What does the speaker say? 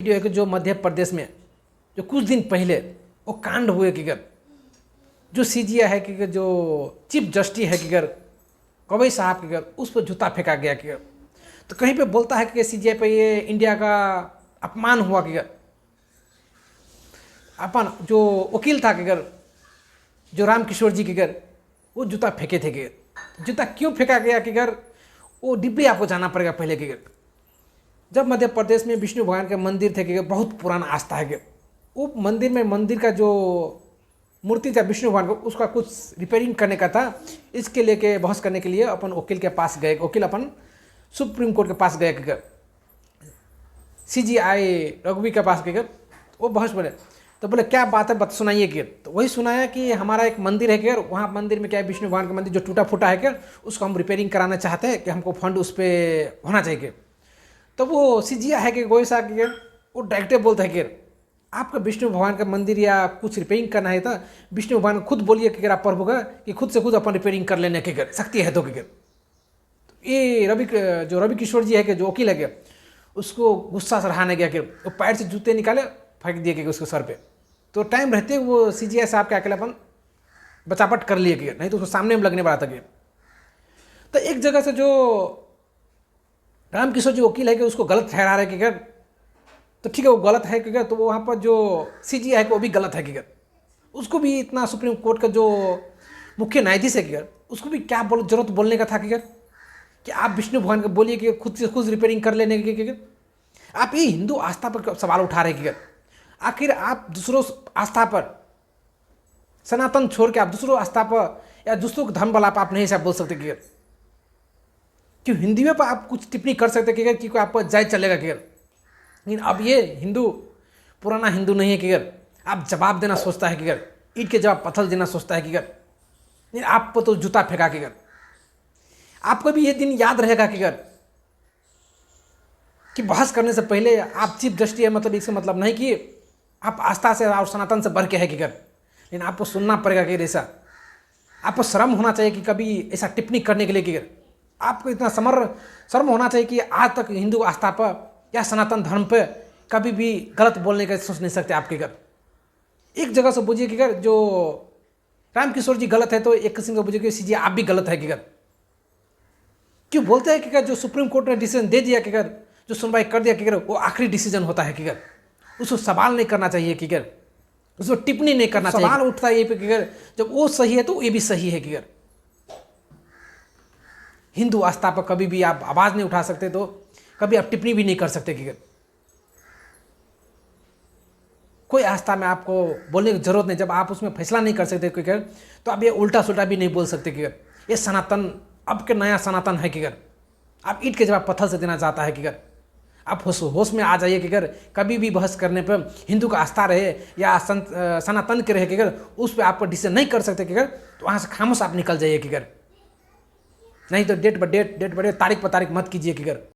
Video है कि जो मध्य प्रदेश में जो कुछ दिन पहले वो कांड हुए कि अगर जो सीजीआई है कि अगर जो चीफ जस्टिस है कि अगर गवई साहब के अगर उस पर जूता फेंका गया कि अगर तो कहीं पे बोलता है कि सीजीआई पे ये इंडिया का अपमान हुआ कि अगर अपन जो वकील था कि अगर जो रामकिशोर जी के अगर वो जूता फेंके थे कि जूता क्यों फेंका गया कि अगर वो डिब्बी आपको जाना पड़ेगा पहले कि अगर जब मध्य प्रदेश में विष्णु भगवान के मंदिर थे कि बहुत पुराना आस्था है कि वो मंदिर का जो मूर्ति था विष्णु भगवान को उसका कुछ रिपेयरिंग करने का था। इसके लेके बहस करने के लिए अपन वकील के पास गए, वकील अपन सुप्रीम कोर्ट के पास गए कि सीजीआई रघुवी के पास गए, वो बहस बोले तो बोले क्या बात है बता सुनाइए कि तो वही सुनाया कि हमारा एक मंदिर है कि वहाँ मंदिर में क्या है विष्णु भगवान का मंदिर जो टूटा फूटा है कि उसको हम रिपेयरिंग कराना चाहते हैं कि हमको फंड उस पर होना चाहिए। तो वो सीजीआई है कि गोयल साहब के वो डायरेक्टर बोलता है कि आपका विष्णु भगवान का मंदिर या कुछ रिपेयरिंग करना है तो विष्णु भगवान खुद बोलिए कि आप प्रभु का कि खुद से खुद अपन रिपेयरिंग कर लेने के शक्ति है तो कि ये रवि किशोर जी है कि जो वकील है कि उसको गुस्सा सराहने गया कि वो पैर से जूते निकाले फेंक दिए कि उसके सर पे। तो टाइम रहते वो सीजीआई साहब के अकेलापन बचापट कर लिए कि नहीं तो उसको सामने में लगने वाला था कि तो एक जगह से जो रामकिशोर जी वकील है कि उसको गलत ठहरा रहे कि अगर तो ठीक है वो गलत है कि अगर तो वहाँ पर जो सीजीआई है कि वो भी गलत है कि अगर उसको भी इतना सुप्रीम कोर्ट का जो मुख्य न्यायाधीश है कि अगर उसको भी क्या जरूरत बोलने का था कि अगर कि आप विष्णु भगवान को बोलिए कि खुद से खुद रिपेयरिंग कर लेने के अगर आप ये हिंदू आस्था पर सवाल उठा रहे कि अगर आखिर आप दूसरों आस्था पर सनातन छोड़ के आप दूसरों आस्था पर या दूसरों के धर्म वाला आप नहीं ऐसा बोल सकते कि क्यों हिंदियों पर आप कुछ टिप्पणी कर सकते कि क्योंकि आपको जायज चलेगा कि लेकिन अब ये हिंदू पुराना हिंदू नहीं है कि आप जवाब देना सोचता है कि ईंट के जवाब पत्थर देना सोचता है कि लेकिन आप पर तो जूता फेंका कि आपको भी ये दिन याद रहेगा कि बहस करने से पहले आप चीफ जस्टिस है मतलब इसका मतलब नहीं कि आप आस्था से और सनातन से बढ़ के है कि लेकिन आपको सुनना पड़ेगा कि ऐसा आपको शर्म होना चाहिए कि कभी ऐसा टिप्पणी करने के लिए कि आपको इतना शर्म होना चाहिए कि आज तक हिंदू आस्था पर या सनातन धर्म पर कभी भी गलत बोलने का सोच नहीं सकते आपके एक जगह से बुझिए कि जो रामकिशोर जी गलत है तो एक किस्म का बुझिए कि सीजीआई आप भी गलत है कि क्यों बोलते हैं कि जो सुप्रीम कोर्ट ने डिसीजन दे दिया कि जो सुनवाई कर दिया कि वो आखिरी डिसीजन होता है कि उसको सवाल नहीं करना चाहिए कि उसको टिप्पणी नहीं करना चाहिए। सवाल उठता है ये पे कि जब वो सही है तो ये भी सही है कि हिंदू आस्था पर कभी भी आप आवाज़ नहीं उठा सकते तो कभी आप टिप्पणी भी नहीं कर सकते कि कोई आस्था में आपको बोलने की जरूरत नहीं। जब आप उसमें फैसला नहीं कर सकते कि तो आप ये उल्टा सुल्टा भी नहीं बोल सकते कि ये सनातन अब के नया सनातन है कि आप ईंट के जवाब पत्थर से देना चाहता है कि आप होश में आ जाइए कि कभी भी बहस करने पर हिंदू का आस्था रहे या सनातन के रहे कि उस पर आप डिसीजन नहीं कर सकते कि तो वहाँ से खामोश आप निकल जाइए कि नहीं तो डेट ब डेट तारीख पर तारीख मत कीजिए कि